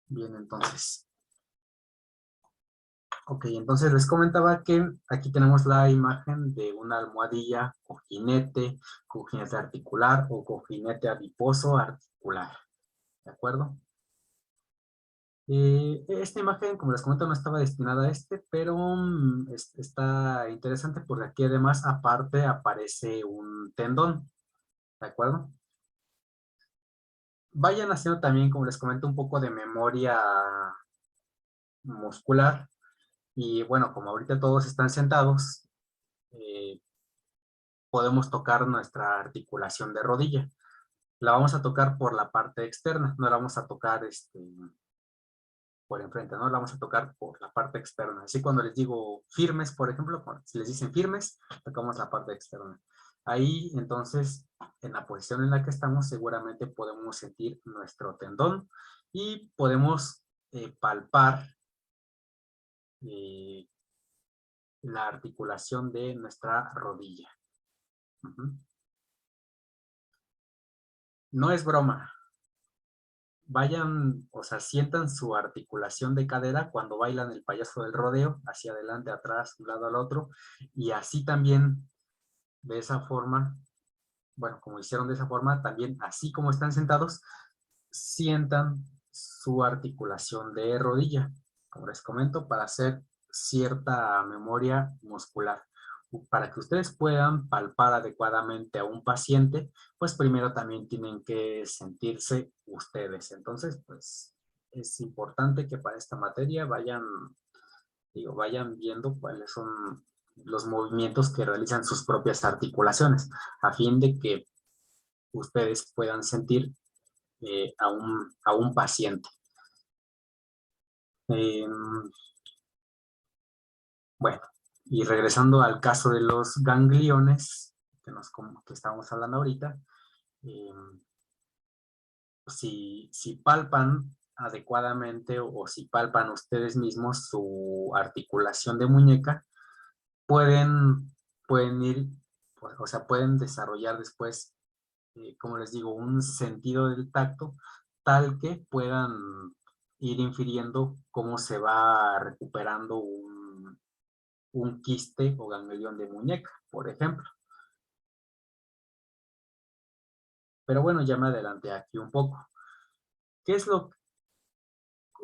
Bien, entonces. Ok, entonces les comentaba que aquí tenemos la imagen de una almohadilla cojinete articular o cojinete adiposo articular. ¿De acuerdo? Esta imagen, como les comento, no estaba destinada a pero está interesante porque aquí además aparte aparece un tendón. ¿De acuerdo? Vayan haciendo también, como les comento, un poco de memoria muscular. Y bueno, como ahorita todos están sentados, eh, podemos tocar nuestra articulación de rodilla. La vamos a tocar por la parte externa, no la vamos a tocar por enfrente, no la vamos a tocar por la parte externa. Así cuando les digo firmes, por ejemplo, si les dicen firmes, tocamos la parte externa. Ahí, entonces, en la posición en la que estamos, seguramente podemos sentir nuestro tendón y podemos palpar eh, la articulación de nuestra rodilla. No es broma. Vayan, o sea, sientan su articulación de cadera cuando bailan el payaso del rodeo, hacia adelante, atrás, de un lado al otro, y así también, de esa forma, bueno, como hicieron de esa forma, también, así como están sentados, sientan su articulación de rodilla, como les comento, para hacer cierta memoria muscular. Para que ustedes puedan palpar adecuadamente a un paciente, pues primero también tienen que sentirse ustedes. Entonces, pues es importante que para esta materia vayan viendo cuáles son los movimientos que realizan sus propias articulaciones, a fin de que ustedes puedan sentir a un paciente. Bueno, y regresando al caso de los gangliones, que estábamos hablando ahorita, si palpan adecuadamente o si palpan ustedes mismos su articulación de muñeca, pueden ir, o sea, pueden desarrollar después, como les digo, un sentido del tacto tal que puedan ir infiriendo cómo se va recuperando un quiste o ganglión de muñeca, por ejemplo. Pero bueno, ya me adelanté aquí un poco. ¿Qué es o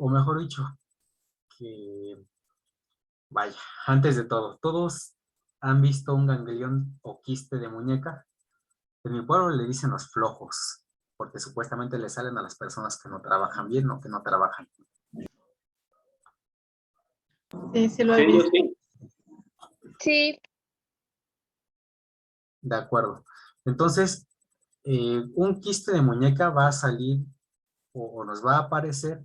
mejor dicho, que vaya, antes de todo, todos han visto un ganglión o quiste de muñeca? En mi pueblo le dicen los flojos, porque supuestamente le salen a las personas que no trabajan bien o que no trabajan. Sí, sí lo he visto. Sí. De acuerdo. Entonces, un quiste de muñeca va a salir o nos va a aparecer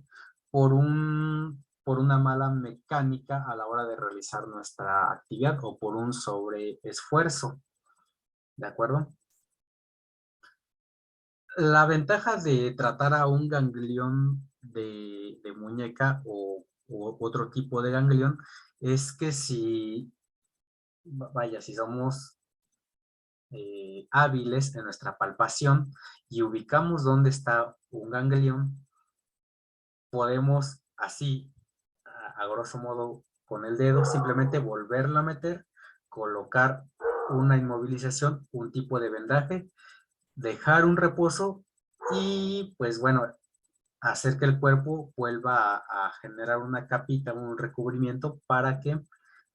por una mala mecánica a la hora de realizar nuestra actividad o por un sobreesfuerzo. ¿De acuerdo? La ventaja de tratar a un ganglión de muñeca o otro tipo de ganglión es que si somos hábiles en nuestra palpación y ubicamos dónde está un ganglión, podemos así, a grosso modo, con el dedo, simplemente volverlo a meter, colocar una inmovilización, un tipo de vendaje, dejar un reposo y pues bueno, hacer que el cuerpo vuelva a generar una capita, un recubrimiento para que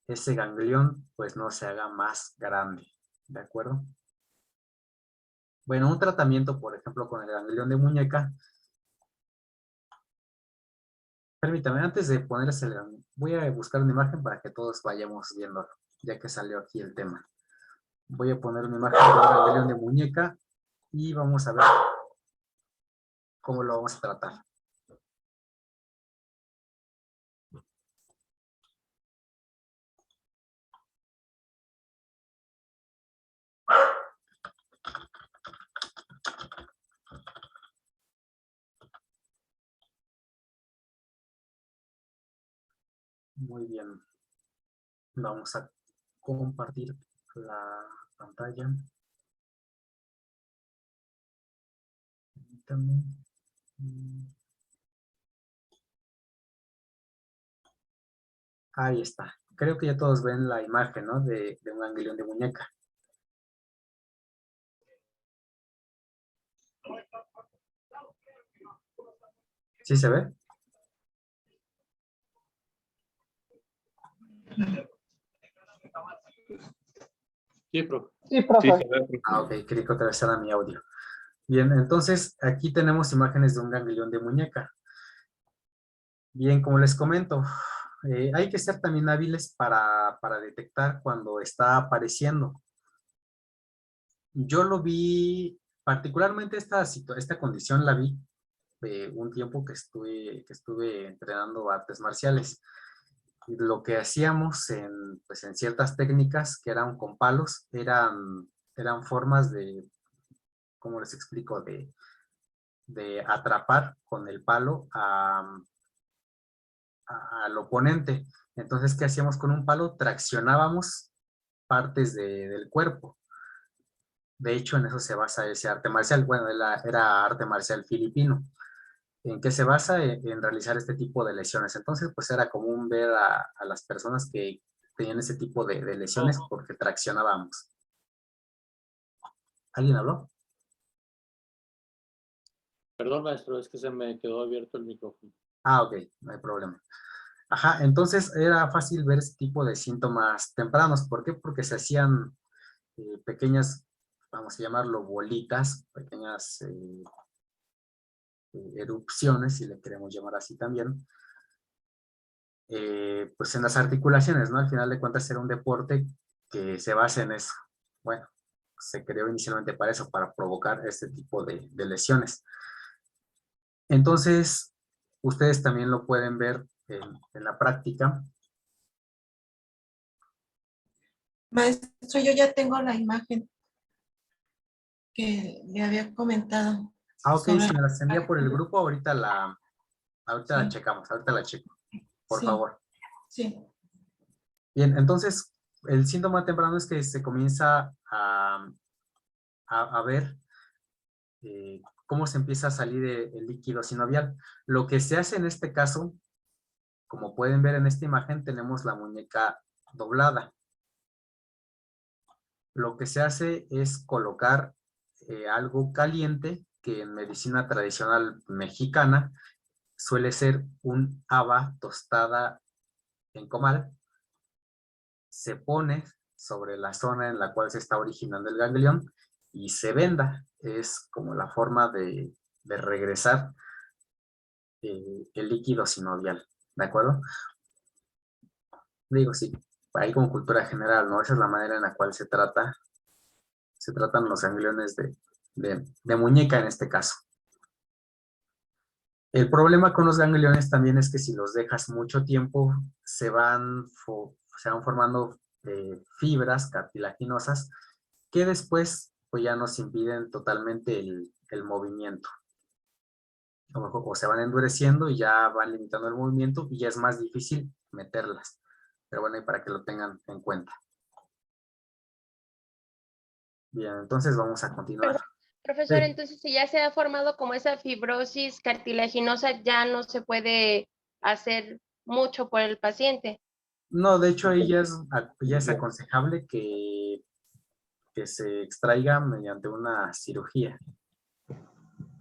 ese ganglión pues no se haga más grande, ¿de acuerdo? Bueno, un tratamiento, por ejemplo, con el ganglión de muñeca. Permítame, antes de ponerse el ganglión, voy a buscar una imagen para que todos vayamos viéndolo, ya que salió aquí el tema. Voy a poner una imagen del ganglión de muñeca y vamos a ver cómo lo vamos a tratar. Muy bien. Vamos a compartir la pantalla. Permítame. Ahí está. Creo que ya todos ven la imagen, ¿no? De un ganglión de muñeca. ¿Sí se ve? Sí, profe. Sí, profe. Sí, se ve, profe. Ah, ok, creí que otra vez era mi audio. Bien, entonces aquí tenemos imágenes de un ganglión de muñeca. Bien, como les comento, hay que ser también hábiles para detectar cuando está apareciendo. Yo lo vi, particularmente esta condición la vi un tiempo que estuve entrenando artes marciales. Y lo que hacíamos pues en ciertas técnicas que eran con palos, eran formas de, ¿cómo les explico? De atrapar con el palo al oponente. Entonces, ¿qué hacíamos con un palo? Traccionábamos partes del cuerpo. De hecho, en eso se basa ese arte marcial. Bueno, era arte marcial filipino. ¿En qué se basa? En realizar este tipo de lesiones. Entonces, pues era común ver a las personas que tenían ese tipo de lesiones porque traccionábamos. ¿Alguien habló? Perdón, maestro, es que se me quedó abierto el micrófono. Ah, ok, no hay problema. Ajá, entonces era fácil ver ese tipo de síntomas tempranos. ¿Por qué? Porque se hacían pequeñas, vamos a llamarlo bolitas, pequeñas erupciones, si le queremos llamar así también, pues en las articulaciones, ¿no? Al final de cuentas era un deporte que se basa en eso. Bueno, se creó inicialmente para eso, para provocar este tipo de lesiones. Entonces, ustedes también lo pueden ver en la práctica. Maestro, yo ya tengo la imagen que le había comentado. Ah, ok, sobre si me las envía por el la- grupo, ahorita la Sí, checamos, ahorita la checo, por sí, favor. sí. Bien, entonces, el síntoma temprano es que se comienza a ver cómo se empieza a salir el líquido sinovial. Lo que se hace en este caso, como pueden ver en esta imagen, tenemos la muñeca doblada. Lo que se hace es colocar algo caliente, que en medicina tradicional mexicana suele ser un haba tostada en comal. Se pone sobre la zona en la cual se está originando el ganglión y se venda. Es como la forma de regresar el líquido sinovial, ¿de acuerdo? Digo, sí, ahí como cultura general, ¿no? Esa es la manera en la cual se tratan los gangliones de muñeca en este caso. El problema con los gangliones también es que si los dejas mucho tiempo, se van formando fibras cartilaginosas que después pues ya nos impiden totalmente el movimiento. O se van endureciendo y ya van limitando el movimiento y ya es más difícil meterlas. Pero bueno, y para que lo tengan en cuenta. Bien, entonces vamos a continuar. Perdón, profesor, Sí. entonces si ya se ha formado como esa fibrosis cartilaginosa, ya no se puede hacer mucho por el paciente. No, de hecho ahí ya es aconsejable que se extraiga mediante una cirugía.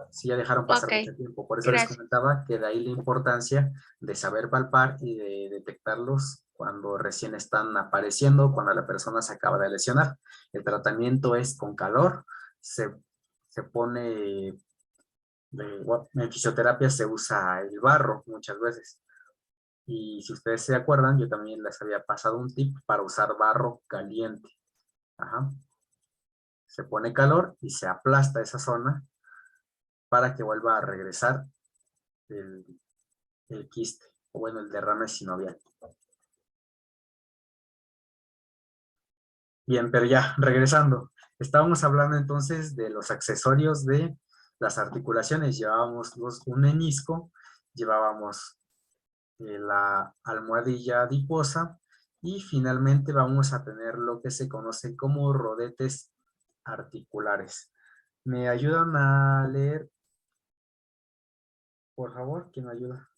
Si ya dejaron pasar Ok, mucho tiempo. Por eso les gracias. comentaba que de ahí la importancia de saber palpar y de detectarlos cuando recién están apareciendo, cuando la persona se acaba de lesionar. El tratamiento es con calor, se pone, en fisioterapia se usa el barro muchas veces. Y si ustedes se acuerdan, yo también les había pasado un tip para usar barro caliente. Ajá. Se pone calor y se aplasta esa zona para que vuelva a regresar el, el quiste, o bueno, el derrame sinovial. Bien, pero ya, regresando. Estábamos hablando entonces de los accesorios de las articulaciones. Llevábamos un menisco, llevábamos la almohadilla adiposa y finalmente vamos a tener lo que se conoce como rodetes articulares. ¿Me ayudan a leer, por favor? ¿Quién me ayuda?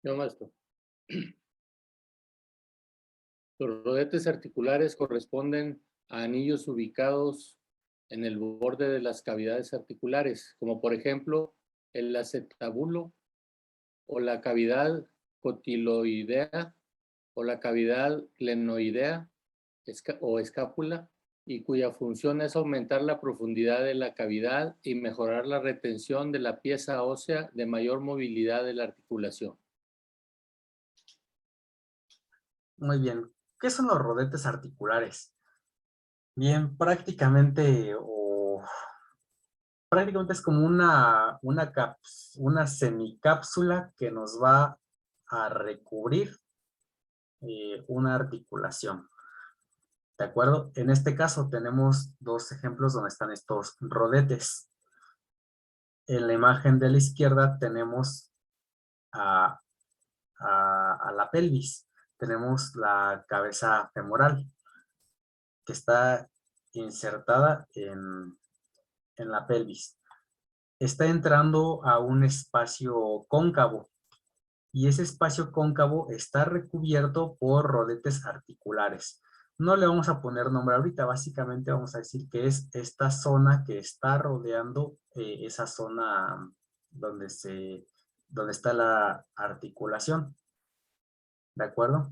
Yo, maestro. Los rodetes articulares corresponden a anillos ubicados en el borde de las cavidades articulares, como por ejemplo el acetábulo o la cavidad cotiloidea o la cavidad glenoidea o escápula, y cuya función es aumentar la profundidad de la cavidad y mejorar la retención de la pieza ósea de mayor movilidad de la articulación. Muy bien. ¿Qué son los rodetes articulares? Bien, prácticamente es como una semicápsula que nos va a recubrir una articulación. ¿De acuerdo? En este caso tenemos dos ejemplos donde están estos rodetes. En la imagen de la izquierda tenemos a la pelvis. Tenemos la cabeza femoral que está insertada en la pelvis. Está entrando a un espacio cóncavo y ese espacio cóncavo está recubierto por rodetes articulares. No le vamos a poner nombre ahorita, básicamente vamos a decir que es esta zona que está rodeando esa zona donde está la articulación. ¿De acuerdo?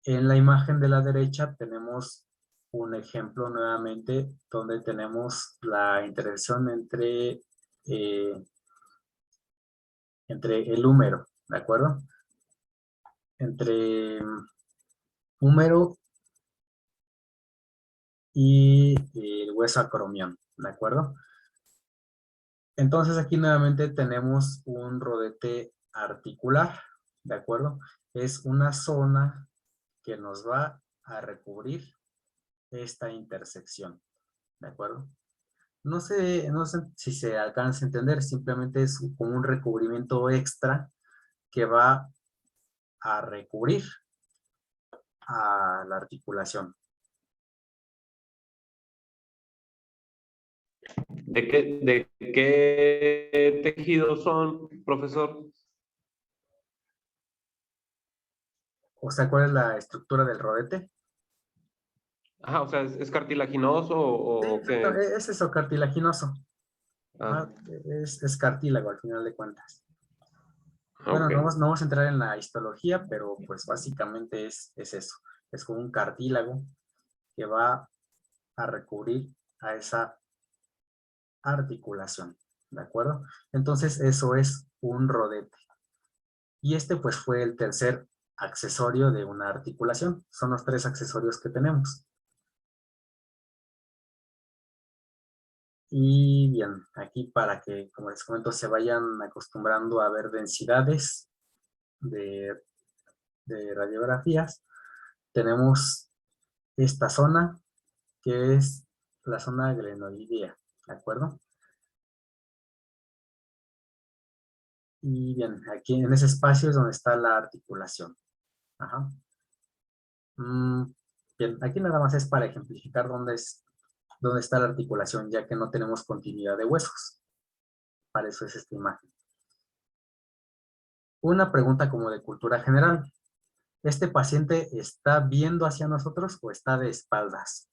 En la imagen de la derecha tenemos un ejemplo nuevamente donde tenemos la intersección entre el húmero, ¿de acuerdo? Entre húmero y el hueso acromión, ¿de acuerdo? Entonces aquí nuevamente tenemos un rodete articular, ¿de acuerdo? Es una zona que nos va a recubrir esta intersección, ¿de acuerdo? No sé si se alcanza a entender, simplemente es como un recubrimiento extra que va a recubrir a la articulación. ¿De qué tejidos son, profesor? O sea, ¿cuál es la estructura del rodete? Ajá, o sea, ¿es cartilaginoso Sí, o exacto, qué? es eso, cartilaginoso. Ah, Ajá, es cartílago al final de cuentas. Bueno, ok. no vamos a entrar en la histología, pero pues básicamente es eso. Es como un cartílago que va a recubrir a esa articulación, ¿de acuerdo? Entonces eso es un rodete. Y este pues fue el tercer accesorio de una articulación. Son los tres accesorios que tenemos. Y bien, aquí para que, como les comento, se vayan acostumbrando a ver densidades de radiografías, tenemos esta zona que es la zona glenoidea, ¿de acuerdo? Y bien, aquí en ese espacio es donde está la articulación. Ajá. Bien, aquí nada más es para ejemplificar dónde está la articulación, ya que no tenemos continuidad de huesos. Para eso es esta imagen. Una pregunta como de cultura general. ¿Este paciente está viendo hacia nosotros o está de espaldas?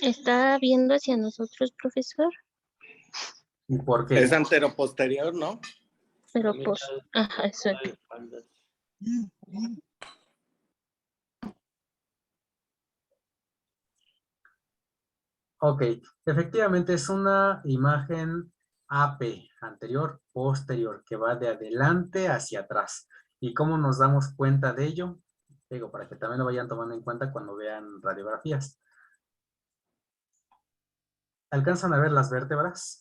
¿Está viendo hacia nosotros, profesor? ¿Y por qué? Es anteroposterior, ¿no? Pero pues, ajá, eso. Ok, efectivamente es una imagen AP, anterior, posterior, que va de adelante hacia atrás. ¿Y cómo nos damos cuenta de ello? Digo, para que también lo vayan tomando en cuenta cuando vean radiografías. ¿Alcanzan a ver las vértebras?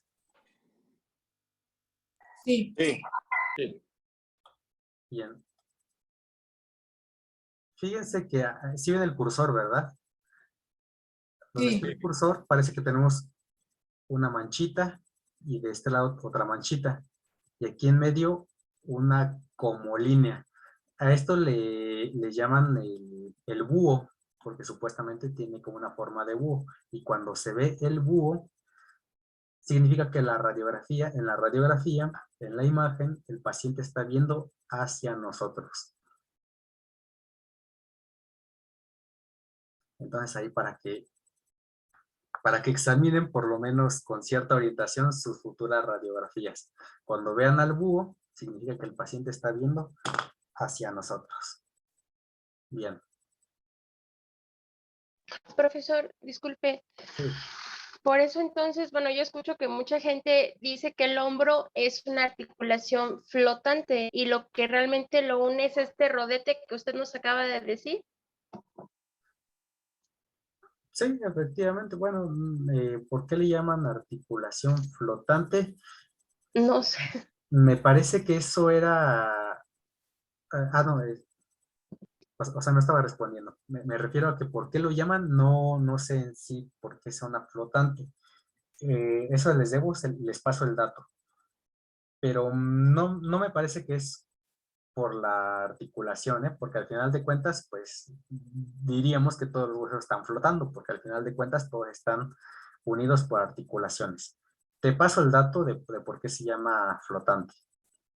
Sí, Sí. Bien. Fíjense que sí ven el cursor, ¿verdad? Donde sí. está el cursor parece que tenemos una manchita y de este lado otra manchita. Y aquí en medio una como línea. A esto le llaman el búho, porque supuestamente tiene como una forma de búho. Y cuando se ve el búho, significa que en la radiografía, en la imagen, el paciente está viendo hacia nosotros. Entonces ahí para que examinen por lo menos con cierta orientación sus futuras radiografías. Cuando vean al búho, significa que el paciente está viendo hacia nosotros. Bien. Profesor, disculpe. Sí. Por eso entonces, bueno, yo escucho que mucha gente dice que el hombro es una articulación flotante y lo que realmente lo une es este rodete que usted nos acaba de decir. Sí, efectivamente. Bueno, ¿por qué le llaman articulación flotante? No sé. Me parece que eso era... no, o sea, no estaba respondiendo. Me refiero a que por qué lo llaman, no sé en sí por qué es una flotante. Eso les debo, les paso el dato. Pero no me parece que es por la articulación, porque al final de cuentas, pues diríamos que todos los huesos están flotando, porque al final de cuentas todos están unidos por articulaciones. Te paso el dato de por qué se llama flotante,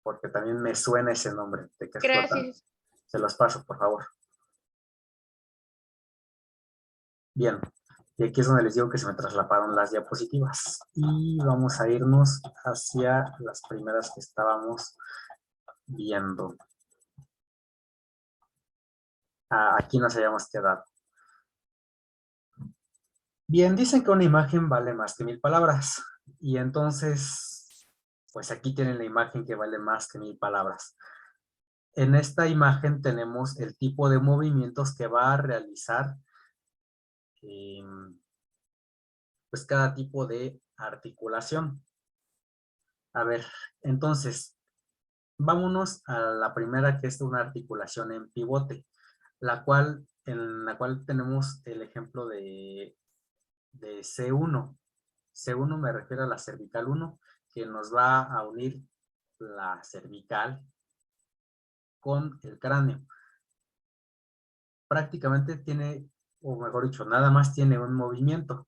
porque también me suena ese nombre de que es flotante. Gracias. Se los paso, por favor. Bien, y aquí es donde les digo que se me traslaparon las diapositivas. Y vamos a irnos hacia las primeras que estábamos viendo. Aquí nos habíamos quedado. Bien, dicen que una imagen vale más que 1000 palabras. Y entonces, pues aquí tienen la imagen que vale más que 1000 palabras. En esta imagen tenemos el tipo de movimientos que va a realizar pues cada tipo de articulación. A ver, entonces, vámonos a la primera, que es una articulación en pivote, en la cual tenemos el ejemplo de C1. C1 me refiero a la cervical 1, que nos va a unir la cervical con el cráneo. Prácticamente tiene, o mejor dicho, nada más tiene un movimiento,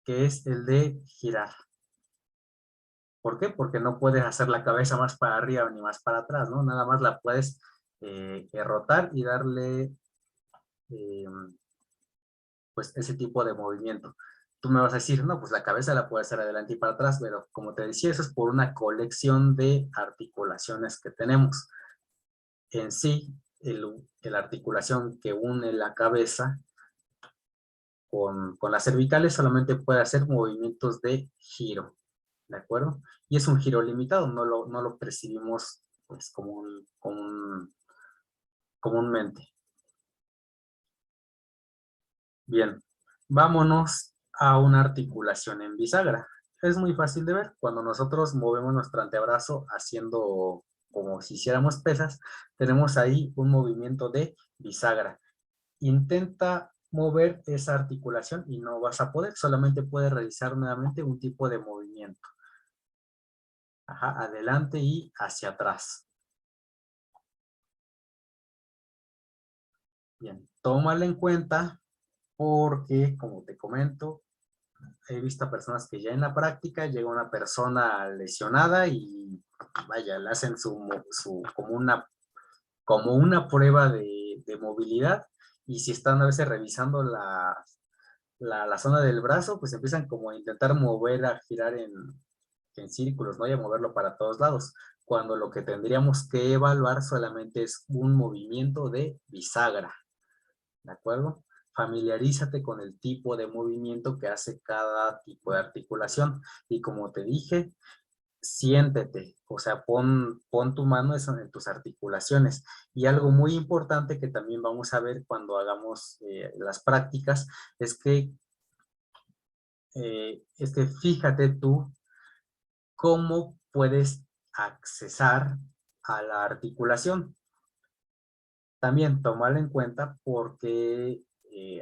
que es el de girar. ¿Por qué? Porque no puedes hacer la cabeza más para arriba ni más para atrás, ¿no? Nada más la puedes rotar y darle pues ese tipo de movimiento. Tú me vas a decir, no, pues la cabeza la puedes hacer adelante y para atrás, pero como te decía, eso es por una colección de articulaciones que tenemos. En sí, la articulación que une la cabeza con las cervicales solamente puede hacer movimientos de giro, ¿de acuerdo? Y es un giro limitado, no lo percibimos pues, comúnmente. Bien, vámonos a una articulación en bisagra. Es muy fácil de ver. Cuando nosotros movemos nuestro antebrazo haciendo como si hiciéramos pesas, tenemos ahí un movimiento de bisagra. Intenta mover esa articulación y no vas a poder, solamente puedes realizar nuevamente un tipo de movimiento. Adelante y hacia atrás. Bien, tómala en cuenta porque, como te comento, he visto a personas que ya en la práctica llega una persona lesionada y vaya, le hacen como una prueba de movilidad, y si están a veces revisando la zona del brazo, pues empiezan como a intentar mover, a girar en círculos, ¿no? Y a moverlo para todos lados, cuando lo que tendríamos que evaluar solamente es un movimiento de bisagra, ¿de acuerdo? Familiarízate con el tipo de movimiento que hace cada tipo de articulación, y como te dije, siéntete, o sea, pon tu mano en tus articulaciones. Y algo muy importante que también vamos a ver cuando hagamos las prácticas es que fíjate tú cómo puedes accesar a la articulación. También tomarlo en cuenta porque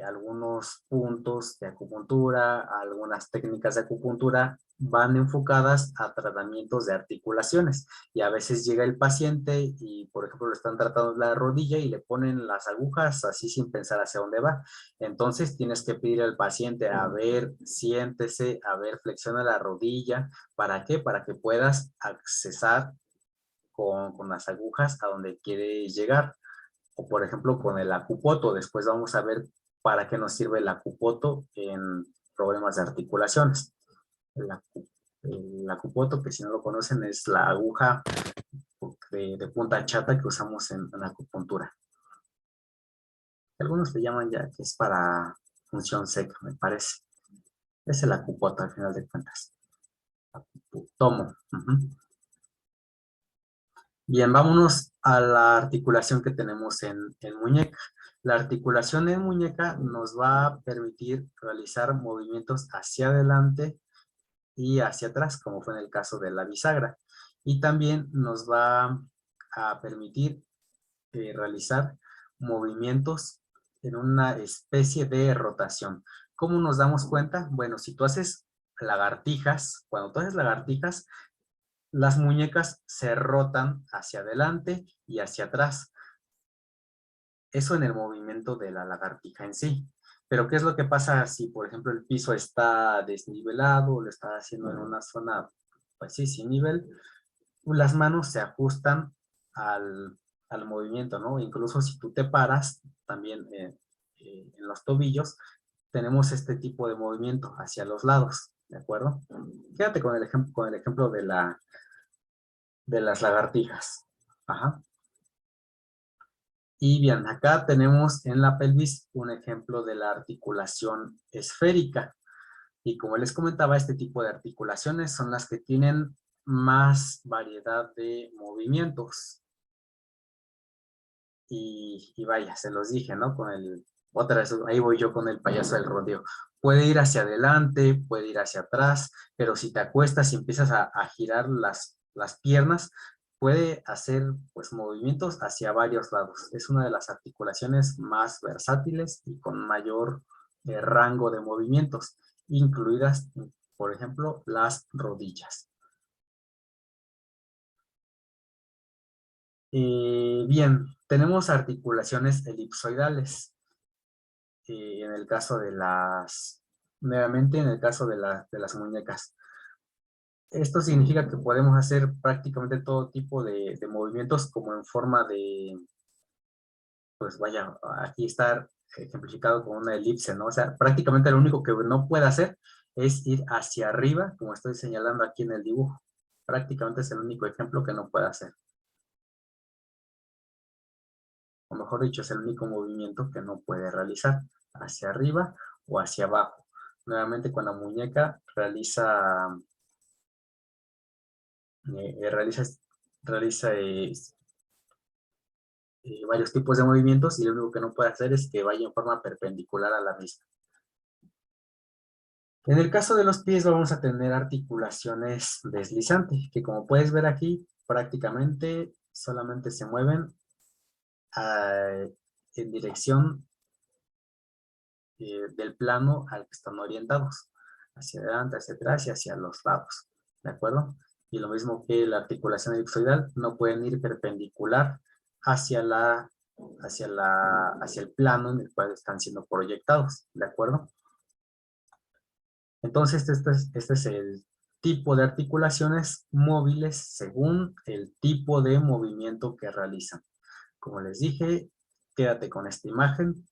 algunos puntos de acupuntura, algunas técnicas de acupuntura van enfocadas a tratamientos de articulaciones. Y a veces llega el paciente y, por ejemplo, le están tratando la rodilla y le ponen las agujas así sin pensar hacia dónde va. Entonces tienes que pedir al paciente, a ver, siéntese, a ver, flexiona la rodilla. ¿Para qué? Para que puedas accesar con las agujas a donde quiere llegar. O, por ejemplo, con el acupoto. Después vamos a ver para qué nos sirve el acupoto en problemas de articulaciones. El acupoto, que si no lo conocen, es la aguja de punta chata que usamos en acupuntura. Algunos le llaman ya que es para función seca, me parece. Es el acupoto al final de cuentas. Tomo. Bien, vámonos a la articulación que tenemos en muñeca. La articulación en muñeca nos va a permitir realizar movimientos hacia adelante y hacia atrás, como fue en el caso de la bisagra. Y también nos va a permitir realizar movimientos en una especie de rotación. ¿Cómo nos damos cuenta? Bueno, si tú haces lagartijas, cuando tú haces lagartijas, las muñecas se rotan hacia adelante y hacia atrás. Eso en el movimiento de la lagartija en sí. Pero ¿qué es lo que pasa si, por ejemplo, el piso está desnivelado o lo está haciendo en una zona, pues sí, sin nivel? Las manos se ajustan al movimiento, ¿no? Incluso si tú te paras, también en los tobillos, tenemos este tipo de movimiento hacia los lados, ¿de acuerdo? Quédate con el ejemplo de las lagartijas. Ajá. Y bien, acá tenemos en la pelvis un ejemplo de la articulación esférica. Y como les comentaba, este tipo de articulaciones son las que tienen más variedad de movimientos. Y vaya, se los dije, ¿no? Otra vez, ahí voy yo con el payaso del rodeo. Puede ir hacia adelante, puede ir hacia atrás, pero si te acuestas y empiezas a girar las piernas, puede hacer pues movimientos hacia varios lados. Es una de las articulaciones más versátiles y con mayor rango de movimientos, incluidas, por ejemplo, las rodillas. Bien, tenemos articulaciones elipsoidales. En el caso de nuevamente en el caso de las muñecas. Esto significa que podemos hacer prácticamente todo tipo de movimientos como en forma de, pues vaya, aquí está ejemplificado con una elipse, ¿no? O sea, prácticamente lo único que no puede hacer es ir hacia arriba, como estoy señalando aquí en el dibujo. Prácticamente es el único ejemplo que no puede hacer. O mejor dicho, es el único movimiento que no puede realizar, hacia arriba o hacia abajo. Nuevamente, cuando la muñeca realiza varios tipos de movimientos y lo único que no puede hacer es que vaya en forma perpendicular a la misma. En el caso de los pies vamos a tener articulaciones deslizantes, que como puedes ver aquí, prácticamente solamente se mueven en dirección del plano al que están orientados, hacia adelante, hacia atrás y hacia los lados, ¿de acuerdo? Y lo mismo que la articulación elipsoidal, no pueden ir perpendicular hacia el plano en el cual están siendo proyectados, ¿de acuerdo? Entonces, este es el tipo de articulaciones móviles según el tipo de movimiento que realizan. Como les dije, quédate con esta imagen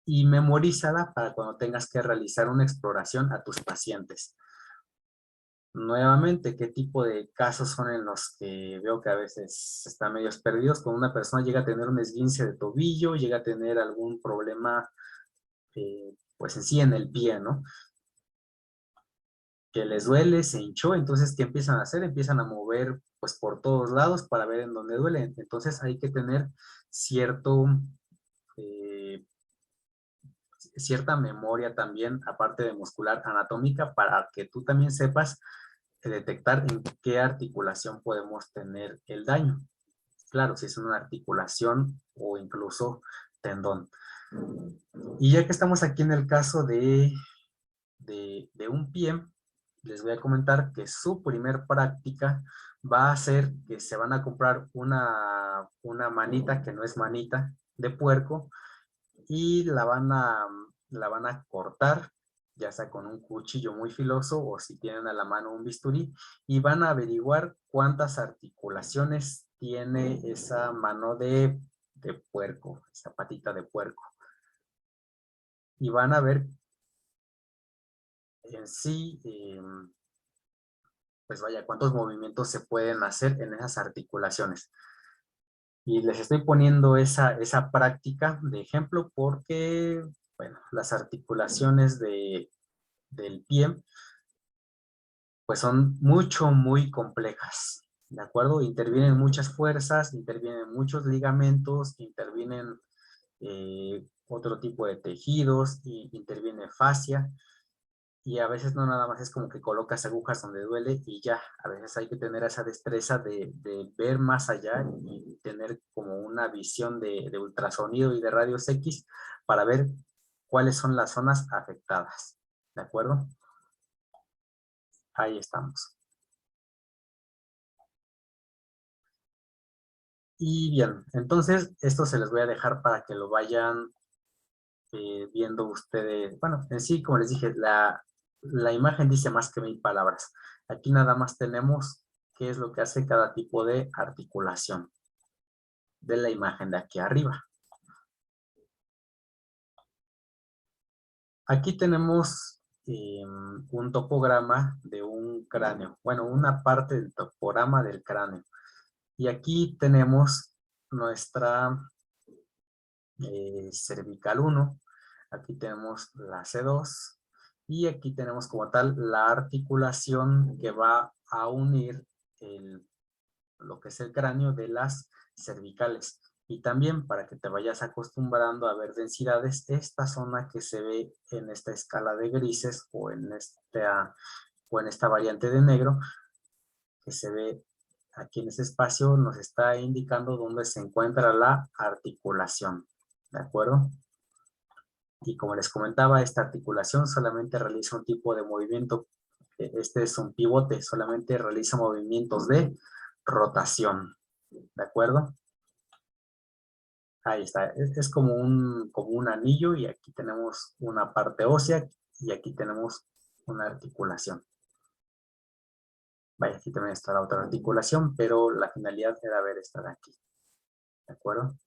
y memorízala para cuando tengas que realizar una exploración a tus pacientes. Nuevamente, ¿qué tipo de casos son en los que veo que a veces están medios perdidos? Cuando una persona llega a tener un esguince de tobillo, llega a tener algún problema, pues en sí en el pie, ¿no? Que les duele, se hinchó, entonces, ¿qué empiezan a hacer? Empiezan a mover, pues, por todos lados para ver en dónde duele. Entonces, hay que tener cierta memoria también, aparte de muscular, anatómica, para que tú también sepas detectar en qué articulación podemos tener el daño. Claro, si es una articulación o incluso tendón. Y ya que estamos aquí en el caso de de un pie, les voy a comentar que su primer práctica va a ser que se van a comprar una manita que no es manita de puerco y la van a cortar, ya sea con un cuchillo muy filoso o si tienen a la mano un bisturí, y van a averiguar cuántas articulaciones tiene esa mano de puerco, esa patita de puerco. Y van a ver en sí, pues vaya, cuántos movimientos se pueden hacer en esas articulaciones. Y les estoy poniendo esa práctica de ejemplo porque, bueno, las articulaciones del pie, pues son muy complejas, ¿de acuerdo? Intervienen muchas fuerzas, intervienen muchos ligamentos, intervienen otro tipo de tejidos, y interviene fascia. Y a veces no nada más es como que colocas agujas donde duele y ya. A veces hay que tener esa destreza de ver más allá y tener como una visión de ultrasonido y de rayos X para ver cuáles son las zonas afectadas. ¿De acuerdo? Ahí estamos. Y bien, entonces esto se les voy a dejar para que lo vayan viendo ustedes. Bueno, en sí, como les dije, la imagen dice más que 1000 palabras. Aquí nada más tenemos qué es lo que hace cada tipo de articulación de la imagen de aquí arriba. Aquí tenemos un topograma de un cráneo. Bueno, una parte del topograma del cráneo. Y aquí tenemos nuestra cervical 1. Aquí tenemos la C2. Y aquí tenemos como tal la articulación que va a unir lo que es el cráneo de las cervicales. Y también para que te vayas acostumbrando a ver densidades, esta zona que se ve en esta escala de grises o en esta variante de negro, que se ve aquí en este espacio, nos está indicando dónde se encuentra la articulación. ¿De acuerdo? Y como les comentaba, esta articulación solamente realiza un tipo de movimiento. Este es un pivote, solamente realiza movimientos de rotación. ¿De acuerdo? Ahí está. Es como un anillo y aquí tenemos una parte ósea y aquí tenemos una articulación. Vaya, aquí también está la otra articulación, pero la finalidad era ver esta de aquí. ¿De acuerdo?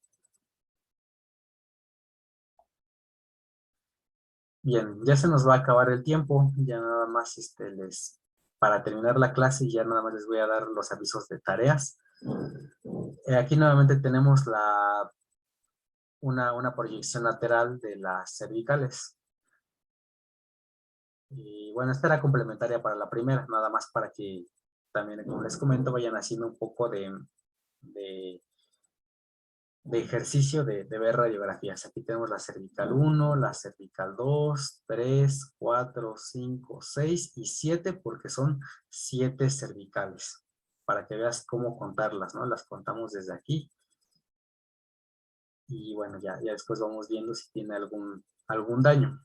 Bien, ya se nos va a acabar el tiempo. Ya nada más para terminar la clase, ya nada más les voy a dar los avisos de tareas. Aquí nuevamente tenemos una proyección lateral de las cervicales. Y bueno, esta era complementaria para la primera, nada más para que también, como les comento, vayan haciendo un poco de ejercicio de ver radiografías. Aquí tenemos la cervical 1, la cervical 2, 3, 4, 5, 6 y 7, porque son 7 cervicales. Para que veas cómo contarlas, ¿no? Las contamos desde aquí. Y bueno, ya después vamos viendo si tiene algún daño.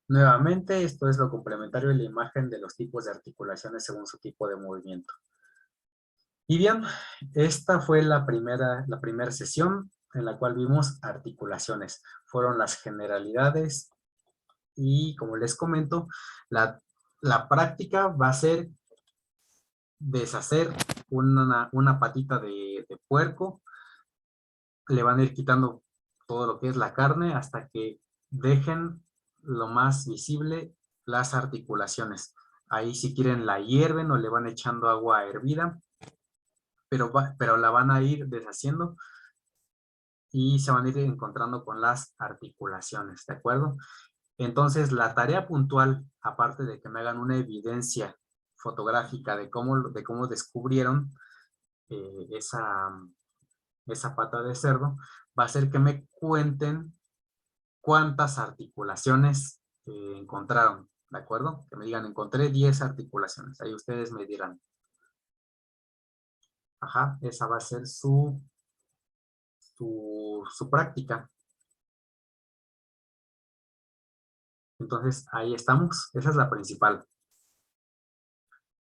Nuevamente, esto es lo complementario de la imagen de los tipos de articulaciones según su tipo de movimiento. Y bien, esta fue la primera sesión en la cual vimos articulaciones. Fueron las generalidades y, como les comento, la práctica va a ser deshacer una patita de puerco. Le van a ir quitando todo lo que es la carne hasta que dejen lo más visible las articulaciones. Ahí, si quieren, la hierven o le van echando agua hervida, pero la van a ir deshaciendo y se van a ir encontrando con las articulaciones, ¿de acuerdo? Entonces, la tarea puntual, aparte de que me hagan una evidencia fotográfica de cómo descubrieron esa pata de cerdo, va a ser que me cuenten cuántas articulaciones encontraron, ¿de acuerdo? Que me digan, encontré 10 articulaciones. Ahí ustedes me dirán. Ajá, esa va a ser su práctica. Entonces, ahí estamos. Esa es la principal.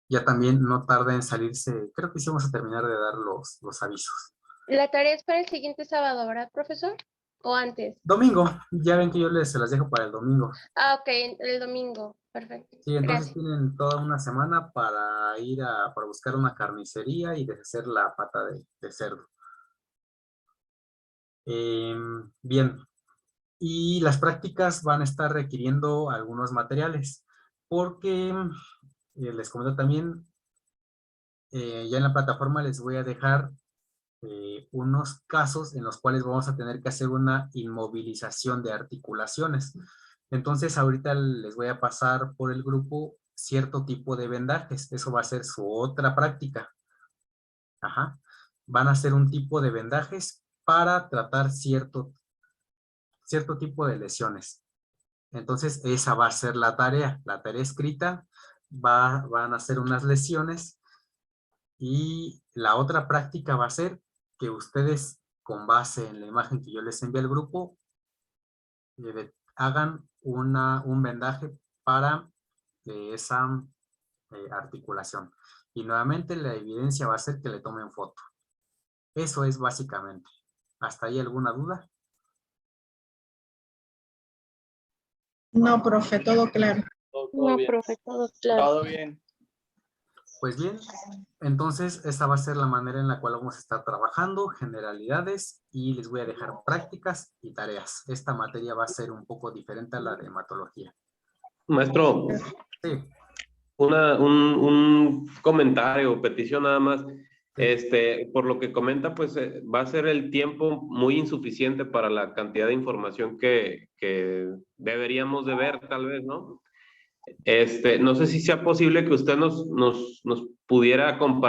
Ya también no tarda en salirse, creo que sí vamos a terminar de dar los avisos. La tarea es para el siguiente sábado, ¿verdad, profesor? ¿O antes? Domingo, ya ven que yo se las dejo para el domingo. Ah, ok, el domingo. Perfecto. Sí, entonces Gracias. tienen toda una semana para ir para buscar una carnicería y deshacer la pata de cerdo. Bien, y las prácticas van a estar requiriendo algunos materiales, porque les comento también, ya en la plataforma les voy a dejar unos casos en los cuales vamos a tener que hacer una inmovilización de articulaciones. Entonces ahorita les voy a pasar por el grupo cierto tipo de vendajes. Eso va a ser su otra práctica. Ajá. Van a hacer un tipo de vendajes para tratar cierto tipo de lesiones. Entonces esa va a ser la tarea escrita. Van a hacer unas lesiones y la otra práctica va a ser que ustedes, con base en la imagen que yo les envié al grupo, hagan un vendaje para esa articulación. Y nuevamente la evidencia va a ser que le tomen foto. Eso es básicamente. ¿Hasta ahí alguna duda? No, profe, todo claro. Todo No, bien. profe, todo claro. Todo bien. Pues bien, entonces esta va a ser la manera en la cual vamos a estar trabajando, generalidades, y les voy a dejar prácticas y tareas. Esta materia va a ser un poco diferente a la de hematología. Maestro, Sí, un comentario o petición nada más. Por lo que comenta, pues va a ser el tiempo muy insuficiente para la cantidad de información que deberíamos de ver, tal vez, ¿no? No sé si sea posible que usted nos pudiera compartir